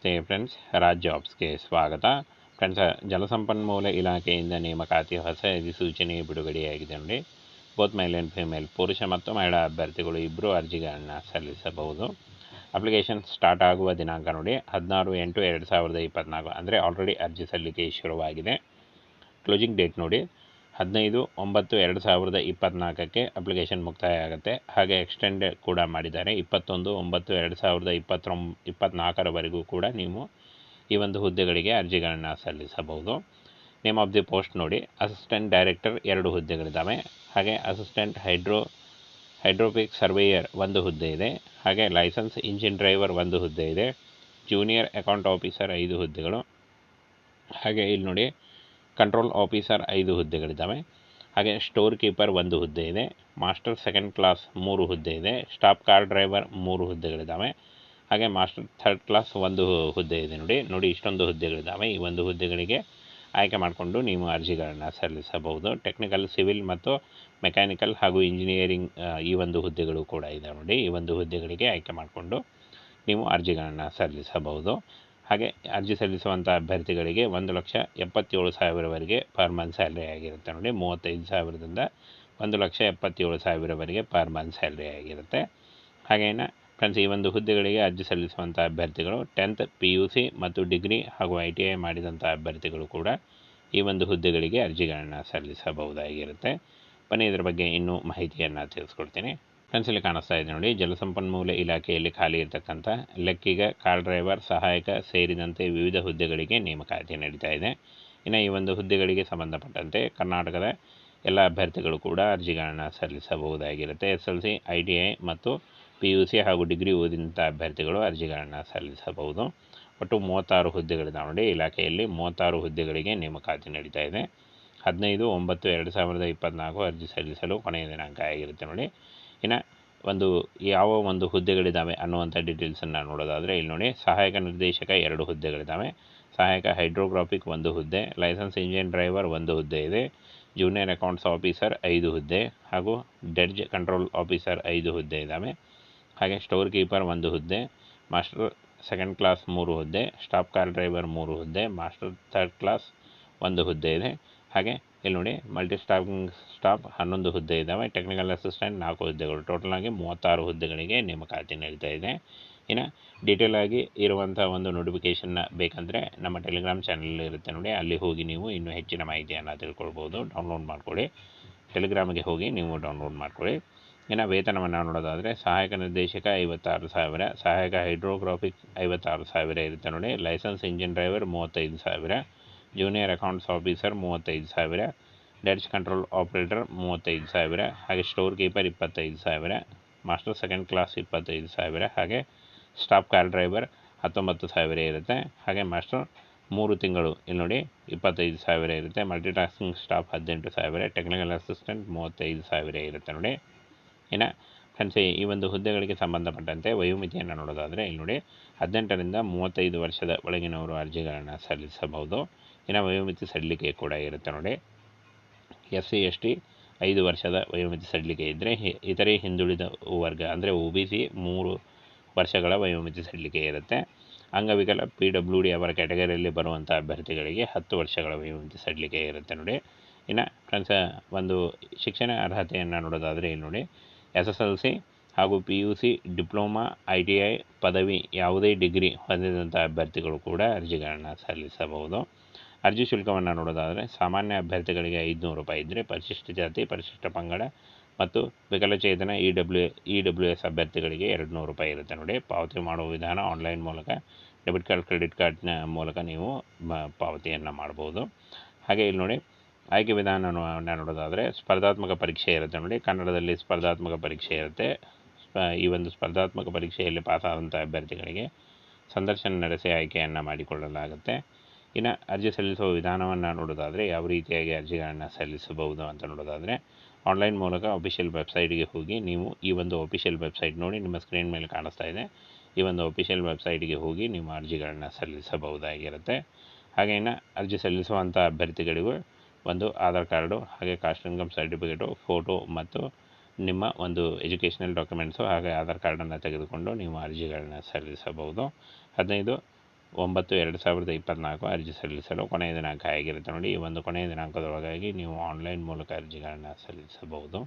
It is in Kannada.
ನಮಸ್ತೆ ಫ್ರೆಂಡ್ಸ್, ರಾಜ್ ಜಾಬ್ಸ್ಗೆ ಸ್ವಾಗತ. ಫ್ರೆಂಡ್ಸ್, ಜಲಸಂಪನ್ಮೂಲ ಇಲಾಖೆಯಿಂದ ನೇಮಕಾತಿ ಹೊಸ ಅಧಿಸೂಚನೆ ಬಿಡುಗಡೆಯಾಗಿದೆ ನೋಡಿ. ಬೋತ್ ಮೇಲ್ ಆ್ಯಂಡ್ ಫಿಮೇಲ್, ಪುರುಷ ಮತ್ತು ಮಹಿಳಾ ಅಭ್ಯರ್ಥಿಗಳು ಇಬ್ಬರು ಅರ್ಜಿಗಳನ್ನು ಸಲ್ಲಿಸಬಹುದು. ಅಪ್ಲಿಕೇಶನ್ ಸ್ಟಾರ್ಟ್ ಆಗುವ ದಿನಾಂಕ ನೋಡಿ 16/8/2024, ಅಂದರೆ ಆಲ್ರೆಡಿ ಅರ್ಜಿ ಸಲ್ಲಿಕೆ ಶುರುವಾಗಿದೆ. ಕ್ಲೋಸಿಂಗ್ ಡೇಟ್ ನೋಡಿ 15/9/2024 ಅಪ್ಲಿಕೇಶನ್ ಮುಕ್ತಾಯ ಆಗುತ್ತೆ. ಹಾಗೆ ಎಕ್ಸ್ಟೆಂಡ್ ಕೂಡ ಮಾಡಿದ್ದಾರೆ. 21/9/2024 ಕೂಡ ನೀವು ಈ ಒಂದು ಹುದ್ದೆಗಳಿಗೆ ಅರ್ಜಿಗಳನ್ನು ಸಲ್ಲಿಸಬಹುದು. ನೇಮ್ ಆಫ್ ದಿ ಪೋಸ್ಟ್ ನೋಡಿ, ಅಸಿಸ್ಟೆಂಟ್ ಡೈರೆಕ್ಟರ್ 2 ಹುದ್ದೆಗಳಿದ್ದಾವೆ. ಹಾಗೆ ಅಸಿಸ್ಟೆಂಟ್ ಹೈಡ್ರೋಪಿಕ್ ಸರ್ವೇಯರ್ 1 ಹುದ್ದೆ ಇದೆ. ಹಾಗೆ ಲೈಸೆನ್ಸ್ ಇಂಜಿನ್ ಡ್ರೈವರ್ 1 ಹುದ್ದೆ ಇದೆ. ಜೂನಿಯರ್ ಅಕೌಂಟ್ ಆಫೀಸರ್ 5 ಹುದ್ದೆಗಳು. ಹಾಗೆ ಇಲ್ಲಿ ನೋಡಿ ಕಂಟ್ರೋಲ್ ಆಫೀಸರ್ 5 ಹುದ್ದೆಗಳಿದ್ದಾವೆ. ಹಾಗೆ ಸ್ಟೋರ್ ಕೀಪರ್ 1 ಹುದ್ದೆ ಇದೆ. ಮಾಸ್ಟರ್ ಸೆಕೆಂಡ್ ಕ್ಲಾಸ್ 3 ಹುದ್ದೆ ಇದೆ. Staff car driver 3 ಹುದ್ದೆಗಳಿದ್ದಾವೆ. ಹಾಗೆ ಮಾಸ್ಟರ್ ಥರ್ಡ್ ಕ್ಲಾಸ್ 1 ಹುದ್ದೆ ಇದೆ. ನೋಡಿ ಇಷ್ಟೊಂದು ಹುದ್ದೆಗಳಿದ್ದಾವೆ. ಈ ಒಂದು ಹುದ್ದೆಗಳಿಗೆ ಆಯ್ಕೆ ಮಾಡಿಕೊಂಡು ನೀವು ಅರ್ಜಿಗಳನ್ನು ಸಲ್ಲಿಸಬಹುದು. ಟೆಕ್ನಿಕಲ್, ಸಿವಿಲ್ ಮತ್ತು ಮೆಕ್ಯಾನಿಕಲ್ ಹಾಗೂ ಇಂಜಿನಿಯರಿಂಗ್ ಈ ಒಂದು ಹುದ್ದೆಗಳು ಕೂಡ ಇದೆ ನೋಡಿ. ಈ ಒಂದು ಹುದ್ದೆಗಳಿಗೆ ಆಯ್ಕೆ ಮಾಡಿಕೊಂಡು ನೀವು ಅರ್ಜಿಗಳನ್ನು ಸಲ್ಲಿಸಬಹುದು. ಹಾಗೆ ಅರ್ಜಿ ಸಲ್ಲಿಸುವಂಥ ಅಭ್ಯರ್ಥಿಗಳಿಗೆ 1,77,000ವರೆಗೆ ಪರ್ ಮಂತ್ ಸ್ಯಾಲ್ರಿ ಆಗಿರುತ್ತೆ ನೋಡಿ. 35,000ದಿಂದ 1,77,000ವರೆಗೆ ಪರ್ ಮಂತ್ ಸ್ಯಾಲ್ರಿ ಆಗಿರುತ್ತೆ. ಹಾಗೇನ ಫ್ರೆಂಡ್ಸ್, ಈ ಒಂದು ಹುದ್ದೆಗಳಿಗೆ ಅರ್ಜಿ ಸಲ್ಲಿಸುವಂಥ ಅಭ್ಯರ್ಥಿಗಳು 10th PUC ಮತ್ತು ಡಿಗ್ರಿ ಹಾಗೂ ITI ಮಾಡಿದಂಥ ಅಭ್ಯರ್ಥಿಗಳು ಕೂಡ ಈ ಒಂದು ಹುದ್ದೆಗಳಿಗೆ ಅರ್ಜಿಗಳನ್ನು ಸಲ್ಲಿಸಬಹುದಾಗಿರುತ್ತೆ. ಬನ್ನಿ ಇದರ ಬಗ್ಗೆ ಇನ್ನೂ ಮಾಹಿತಿಯನ್ನು ತಿಳಿಸ್ಕೊಡ್ತೀನಿ. ಫ್ರೆಂಡ್ಸ್, ಇಲ್ಲಿ ಕಾಣಿಸ್ತಾ ಇದೆ ನೋಡಿ, ಜಲಸಂಪನ್ಮೂಲ ಇಲಾಖೆಯಲ್ಲಿ ಖಾಲಿ ಇರತಕ್ಕಂಥ ಲೆಕ್ಕಿಗ, ಕಾರ್ ಡ್ರೈವರ್, ಸಹಾಯಕ ಸೇರಿದಂತೆ ವಿವಿಧ ಹುದ್ದೆಗಳಿಗೆ ನೇಮಕಾತಿ ನಡೀತಾ ಇದೆ. ಇನ್ನು ಈ ಒಂದು ಹುದ್ದೆಗಳಿಗೆ ಸಂಬಂಧಪಟ್ಟಂತೆ ಕರ್ನಾಟಕದ ಎಲ್ಲ ಅಭ್ಯರ್ಥಿಗಳು ಕೂಡ ಅರ್ಜಿಗಳನ್ನು ಸಲ್ಲಿಸಬಹುದಾಗಿರುತ್ತೆ. SLC, ITI ಮತ್ತು PUC ಹಾಗೂ ಡಿಗ್ರಿ ಓದಿದಂಥ ಅಭ್ಯರ್ಥಿಗಳು ಅರ್ಜಿಗಳನ್ನು ಸಲ್ಲಿಸಬಹುದು. ಒಟ್ಟು 36 ಹುದ್ದೆಗಳಿದ್ದಾವೆ ನೋಡಿ. ಇಲಾಖೆಯಲ್ಲಿ 36 ಹುದ್ದೆಗಳಿಗೆ ನೇಮಕಾತಿ ನಡೀತಾ ಇದೆ. 15/9/2024 ಅರ್ಜಿ ಸಲ್ಲಿಸಲು ಕೊನೆಯ ದಿನಾಂಕ ಆಗಿರುತ್ತೆ ನೋಡಿ. ಇನ್ನು ಯಾವ ಒಂದು ಹುದ್ದೆಗಳಿದ್ದಾವೆ ಅನ್ನುವಂಥ ಡೀಟೇಲ್ಸನ್ನು ನೋಡೋದಾದರೆ ಇಲ್ಲಿ ನೋಡಿ, ಸಹಾಯಕ ನಿರ್ದೇಶಕ 2 ಹುದ್ದೆಗಳಿದ್ದಾವೆ. ಸಹಾಯಕ ಹೈಡ್ರೋಗ್ರಾಫಿಕ್ 1 ಹುದ್ದೆ. ಲೈಸೆನ್ಸ್ ಇಂಜಿನ್ ಡ್ರೈವರ್ 1 ಹುದ್ದೆ ಇದೆ. ಜೂನಿಯರ್ ಅಕೌಂಟ್ಸ್ ಆಫೀಸರ್ 5 ಹುದ್ದೆ ಹಾಗೂ ಡೆಡ್ಜ್ ಕಂಟ್ರೋಲ್ ಆಫೀಸರ್ 5 ಹುದ್ದೆ ಇದ್ದಾವೆ. ಹಾಗೆ ಸ್ಟೋರ್ ಕೀಪರ್ 1 ಹುದ್ದೆ. ಮಾಸ್ಟರ್ ಸೆಕೆಂಡ್ ಕ್ಲಾಸ್ 3 ಹುದ್ದೆ. ಸ್ಟಾಫ್ ಕಾರ್ ಡ್ರೈವರ್ 3 ಹುದ್ದೆ. ಮಾಸ್ಟರ್ ಥರ್ಡ್ ಕ್ಲಾಸ್ 1 ಹುದ್ದೆ ಇದೆ. ಹಾಗೆ ಇಲ್ಲಿ ನೋಡಿ, ಮಲ್ಟಿ ಸ್ಟಾಫ್ 11 ಹುದ್ದೆ ಇದ್ದಾವೆ. ಟೆಕ್ನಿಕಲ್ ಅಸಿಸ್ಟೆಂಟ್ 4 ಹುದ್ದೆಗಳು. ಟೋಟಲ್ ಆಗಿ 36 ಹುದ್ದೆಗಳಿಗೆ ನೇಮಕಾತಿ ನಡೀತಾ ಇದೆ. ಇನ್ನು ಡೀಟೇಲ್ ಆಗಿ ಇರುವಂಥ ಒಂದು ನೋಟಿಫಿಕೇಷನ್ನ ಬೇಕಂದರೆ ನಮ್ಮ ಟೆಲಿಗ್ರಾಮ್ ಚಾನಲ್ ಇರುತ್ತೆ ನೋಡಿ, ಅಲ್ಲಿ ಹೋಗಿ ನೀವು ಇನ್ನೂ ಹೆಚ್ಚಿನ ಮಾಹಿತಿಯನ್ನು ತಿಳ್ಕೊಳ್ಬೋದು. ಡೌನ್ಲೋಡ್ ಮಾಡ್ಕೊಳ್ಳಿ, ಟೆಲಿಗ್ರಾಮಿಗೆ ಹೋಗಿ ನೀವು ಡೌನ್ಲೋಡ್ ಮಾಡ್ಕೊಳ್ಳಿ. ಇನ್ನು ವೇತನವನ್ನು ನೋಡೋದಾದರೆ ಸಹಾಯಕ ನಿರ್ದೇಶಕ 56,000, ಸಹಾಯಕ ಹೈಡ್ರೋಗ್ರಾಫಿಕ್ 56,000 ಇರುತ್ತೆ ನೋಡಿ. Licence engine driver 35,000, junior accounts officer 35,000, dredge control operator 35,000, ಹಾಗೆ storekeeper 25,000, master second class 25,000, ಹಾಗೆ ಸ್ಟಾಫ್ ಕಾರ್ ಡ್ರೈವರ್ 19,000 ಇರುತ್ತೆ. ಹಾಗೆ ಮಾಸ್ಟರ್ 3 ತಿಂಗಳು ಇಲ್ಲಿ ನೋಡಿ 25,000 ಇರುತ್ತೆ. ಮಲ್ಟಿಟಾಸ್ಕಿಂಗ್ ಸ್ಟಾಫ್ 18,000, ಟೆಕ್ನಿಕಲ್ ಅಸಿಸ್ಟೆಂಟ್ 35,000 ಇರುತ್ತೆ ನೋಡಿ. ಇನ್ನು ಫ್ರೆಂಡ್ಸ್, ಈ ಒಂದು ಹುದ್ದೆಗಳಿಗೆ ಸಂಬಂಧಪಟ್ಟಂತೆ ವಯೋಮಿತಿಯನ್ನು ನೋಡೋದಾದರೆ ಇಲ್ಲಿ ನೋಡಿ, 18ರಿಂದ 35 ವರ್ಷದ ಒಳಗಿನವರು ಅರ್ಜಿಗಳನ್ನು ಸಲ್ಲಿಸಬಹುದು. ಇನ್ನು ವಯೋಮಿತಿ ಸಡಿಲಿಕೆ ಕೂಡ ಇರುತ್ತೆ ನೋಡಿ. SC ST 5 ವರ್ಷದ ವಯೋಮಿತಿ ಸಡಿಲಿಕೆ ಇದ್ದರೆ, ಇತರೆ ಹಿಂದುಳಿದ ವರ್ಗ ಅಂದರೆ OBC 3 ವರ್ಷಗಳ ವಯೋಮಿತಿ ಸಡಿಲಿಕೆ ಇರುತ್ತೆ. ಅಂಗವಿಕಲ PWD ಅವರ ಕ್ಯಾಟಗರಿಯಲ್ಲಿ ಬರುವಂಥ ಅಭ್ಯರ್ಥಿಗಳಿಗೆ 10 ವರ್ಷಗಳ ವಯೋಮಿತಿ ಸಡಿಲಿಕೆ ಇರುತ್ತೆ ನೋಡಿ. ಇನ್ನು ಫ್ರೆಂಡ್ಸ್, ಒಂದು ಶಿಕ್ಷಣ ಅರ್ಹತೆಯನ್ನು ನೋಡೋದಾದರೆ ಇಲ್ಲಿ ನೋಡಿ, SSLC ಹಾಗೂ PUC, ಡಿಪ್ಲೊಮಾ, ITI ಪದವಿ, ಯಾವುದೇ ಡಿಗ್ರಿ ಹೊಂದಿದಂಥ ಅಭ್ಯರ್ಥಿಗಳು ಕೂಡ ಅರ್ಜಿಗಳನ್ನು ಸಲ್ಲಿಸಬಹುದು. ಅರ್ಜಿ ಶುಲ್ಕವನ್ನು ನೋಡೋದಾದರೆ ಸಾಮಾನ್ಯ ಅಭ್ಯರ್ಥಿಗಳಿಗೆ 500 ರೂಪಾಯಿ ಇದ್ದರೆ, ಪರಿಶಿಷ್ಟ ಜಾತಿ, ಪರಿಶಿಷ್ಟ ಪಂಗಡ ಮತ್ತು ವಿಕಲಚೇತನ EWS ಅಭ್ಯರ್ಥಿಗಳಿಗೆ 200 ರೂಪಾಯಿ ಇರುತ್ತೆ ನೋಡಿ. ಪಾವತಿ ಮಾಡುವ ವಿಧಾನ ಆನ್ಲೈನ್ ಮೂಲಕ, ಡೆಬಿಟ್ ಕಾರ್ಡ್, ಕ್ರೆಡಿಟ್ ಕಾರ್ಡ್ನ ಮೂಲಕ ನೀವು ಪಾವತಿಯನ್ನು ಮಾಡ್ಬೋದು. ಹಾಗೆ ಇಲ್ಲಿ ನೋಡಿ, ಆಯ್ಕೆ ವಿಧಾನವನ್ನು ನೋಡೋದಾದರೆ ಸ್ಪರ್ಧಾತ್ಮಕ ಪರೀಕ್ಷೆ ಇರುತ್ತೆ ನೋಡಿ. ಕನ್ನಡದಲ್ಲಿ ಸ್ಪರ್ಧಾತ್ಮಕ ಪರೀಕ್ಷೆ ಇರುತ್ತೆ. ಈ ಒಂದು ಸ್ಪರ್ಧಾತ್ಮಕ ಪರೀಕ್ಷೆಯಲ್ಲಿ ಪಾಸಾದಂಥ ಅಭ್ಯರ್ಥಿಗಳಿಗೆ ಸಂದರ್ಶನ ನಡೆಸಿ ಆಯ್ಕೆಯನ್ನು ಮಾಡಿಕೊಳ್ಳಲಾಗುತ್ತೆ. ಇನ್ನು ಅರ್ಜಿ ಸಲ್ಲಿಸುವ ವಿಧಾನವನ್ನು ನೋಡೋದಾದರೆ ಯಾವ ರೀತಿಯಾಗಿ ಅರ್ಜಿಗಳನ್ನು ಸಲ್ಲಿಸಬಹುದು ಅಂತ ನೋಡೋದಾದರೆ, ಆನ್ಲೈನ್ ಮೂಲಕ ಅಫಿಷಿಯಲ್ ವೆಬ್ಸೈಟ್ಗೆ ಹೋಗಿ ನೀವು ಈ ಒಂದು ಅಫಿಷಿಯಲ್ ವೆಬ್ಸೈಟ್ ನೋಡಿ, ನಿಮ್ಮ ಸ್ಕ್ರೀನ್ ಮೇಲೆ ಕಾಣಿಸ್ತಾ ಇದೆ, ಈ ಒಂದು ಅಫಿಷಿಯಲ್ ವೆಬ್ಸೈಟ್ಗೆ ಹೋಗಿ ನಿಮ್ಮ ಅರ್ಜಿಗಳನ್ನು ಸಲ್ಲಿಸಬಹುದಾಗಿರುತ್ತೆ. ಹಾಗೆ ಇನ್ನು ಅರ್ಜಿ ಸಲ್ಲಿಸುವಂಥ ಅಭ್ಯರ್ಥಿಗಳಿಗೂ ಒಂದು ಆಧಾರ್ ಕಾರ್ಡು, ಹಾಗೆ ಕಾಸ್ಟ್ ಇನ್ಕಮ್ ಸರ್ಟಿಫಿಕೇಟು, ಫೋಟೋ ಮತ್ತು ನಿಮ್ಮ ಒಂದು ಎಜುಕೇಷನಲ್ ಡಾಕ್ಯುಮೆಂಟ್ಸು ಹಾಗೆ ಆಧಾರ್ ಕಾರ್ಡನ್ನು ತೆಗೆದುಕೊಂಡು ನೀವು ಅರ್ಜಿಗಳನ್ನ ಸಲ್ಲಿಸಬಹುದು. 15 9/2024 ಅರ್ಜಿ ಸಲ್ಲಿಸಲು ಕೊನೆಯ ದಿನಾಂಕ ಆಗಿರುತ್ತೆ ನೋಡಿ. ಈ ಒಂದು ಕೊನೆಯ ದಿನಾಂಕದೊಳಗಾಗಿ ನೀವು ಆನ್ಲೈನ್ ಮೂಲಕ ಅರ್ಜಿಗಳನ್ನು ಸಲ್ಲಿಸಬಹುದು.